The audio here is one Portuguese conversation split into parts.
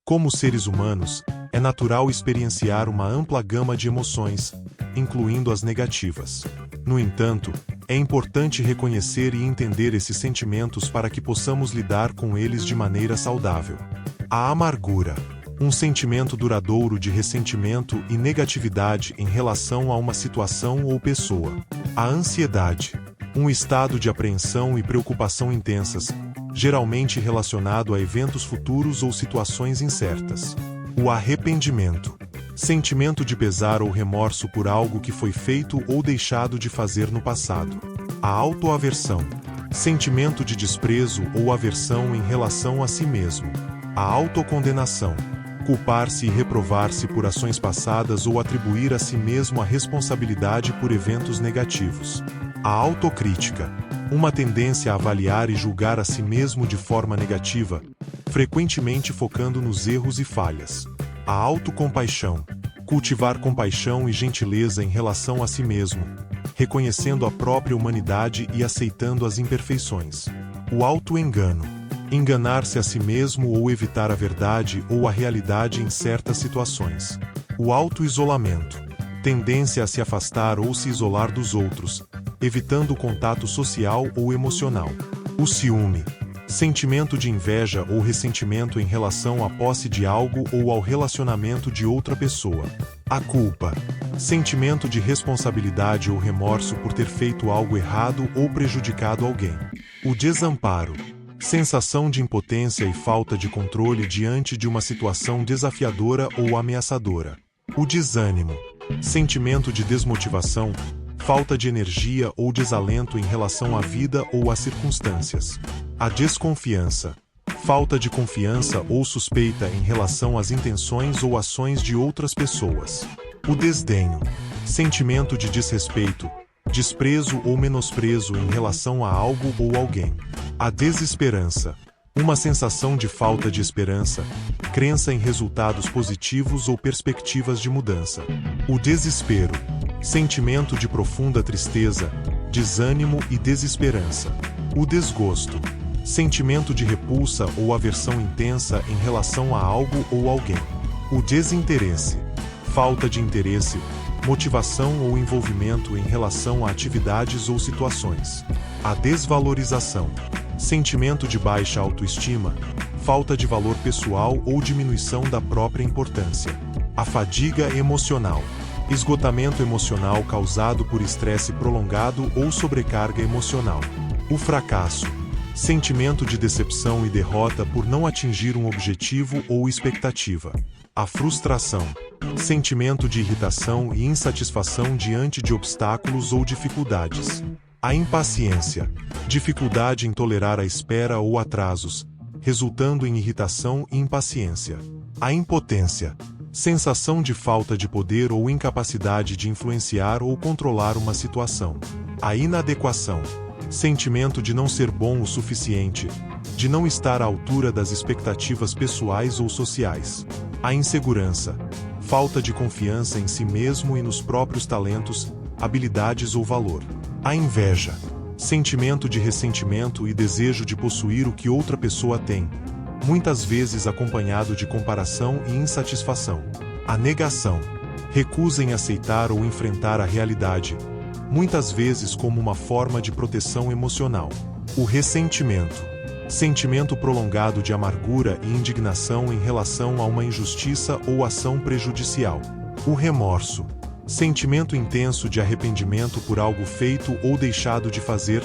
Como seres humanos, é natural experienciar uma ampla gama de emoções, incluindo as negativas. No entanto, é importante reconhecer e entender esses sentimentos para que possamos lidar com eles de maneira saudável. A amargura, um sentimento duradouro de ressentimento e negatividade em relação a uma situação ou pessoa. A ansiedade, um estado de apreensão e preocupação intensas, geralmente relacionado a eventos futuros ou situações incertas. O arrependimento, sentimento de pesar ou remorso por algo que foi feito ou deixado de fazer no passado. A autoaversão, sentimento de desprezo ou aversão em relação a si mesmo. A autocondenação, culpar-se e reprovar-se por ações passadas ou atribuir a si mesmo a responsabilidade por eventos negativos. A autocrítica, uma tendência a avaliar e julgar a si mesmo de forma negativa, frequentemente focando nos erros e falhas. A autocompaixão, cultivar compaixão e gentileza em relação a si mesmo, reconhecendo a própria humanidade e aceitando as imperfeições. O autoengano, enganar-se a si mesmo ou evitar a verdade ou a realidade em certas situações. O autoisolamento, tendência a se afastar ou se isolar dos outros, evitando o contato social ou emocional. O ciúme, sentimento de inveja ou ressentimento em relação à posse de algo ou ao relacionamento de outra pessoa. A culpa, sentimento de responsabilidade ou remorso por ter feito algo errado ou prejudicado alguém. O desamparo, sensação de impotência e falta de controle diante de uma situação desafiadora ou ameaçadora. O desânimo, sentimento de desmotivação, falta de energia ou desalento em relação à vida ou às circunstâncias. A desconfiança, falta de confiança ou suspeita em relação às intenções ou ações de outras pessoas. O desdenho, sentimento de desrespeito, desprezo ou menosprezo em relação a algo ou alguém. A desesperança, uma sensação de falta de esperança, crença em resultados positivos ou perspectivas de mudança. O desespero, sentimento de profunda tristeza, desânimo e desesperança. O desgosto, sentimento de repulsa ou aversão intensa em relação a algo ou alguém. O desinteresse, falta de interesse, motivação ou envolvimento em relação a atividades ou situações. A desvalorização, sentimento de baixa autoestima, falta de valor pessoal ou diminuição da própria importância. A fadiga emocional, esgotamento emocional causado por estresse prolongado ou sobrecarga emocional. O fracasso, sentimento de decepção e derrota por não atingir um objetivo ou expectativa. A frustração, sentimento de irritação e insatisfação diante de obstáculos ou dificuldades. A impaciência, dificuldade em tolerar a espera ou atrasos, resultando em irritação e impaciência. A impotência, sensação de falta de poder ou incapacidade de influenciar ou controlar uma situação. A inadequação, sentimento de não ser bom o suficiente, de não estar à altura das expectativas pessoais ou sociais. A insegurança, falta de confiança em si mesmo e nos próprios talentos, habilidades ou valor. A inveja, sentimento de ressentimento e desejo de possuir o que outra pessoa tem, muitas vezes acompanhado de comparação e insatisfação. A negação, recusa em aceitar ou enfrentar a realidade, muitas vezes como uma forma de proteção emocional. O ressentimento, sentimento prolongado de amargura e indignação em relação a uma injustiça ou ação prejudicial. O remorso, sentimento intenso de arrependimento por algo feito ou deixado de fazer,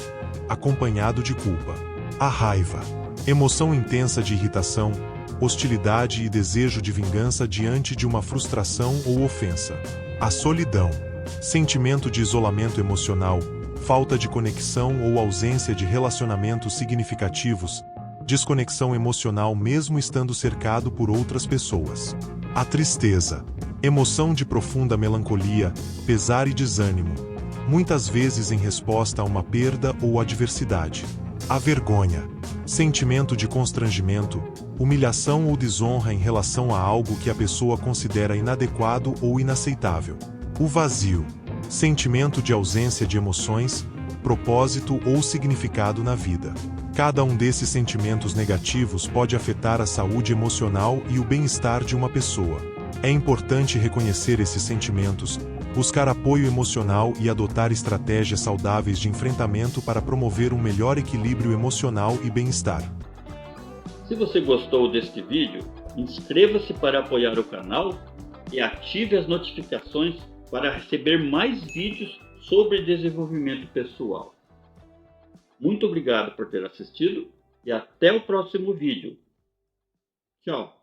acompanhado de culpa. A raiva, emoção intensa de irritação, hostilidade e desejo de vingança diante de uma frustração ou ofensa. A solidão, sentimento de isolamento emocional, falta de conexão ou ausência de relacionamentos significativos, desconexão emocional mesmo estando cercado por outras pessoas. A tristeza, emoção de profunda melancolia, pesar e desânimo, muitas vezes em resposta a uma perda ou adversidade. A vergonha, sentimento de constrangimento, humilhação ou desonra em relação a algo que a pessoa considera inadequado ou inaceitável. O vazio, sentimento de ausência de emoções, propósito ou significado na vida. Cada um desses sentimentos negativos pode afetar a saúde emocional e o bem-estar de uma pessoa. É importante reconhecer esses sentimentos, buscar apoio emocional e adotar estratégias saudáveis de enfrentamento para promover um melhor equilíbrio emocional e bem-estar. Se você gostou deste vídeo, inscreva-se para apoiar o canal e ative as notificações para receber mais vídeos sobre desenvolvimento pessoal. Muito obrigado por ter assistido e até o próximo vídeo. Tchau!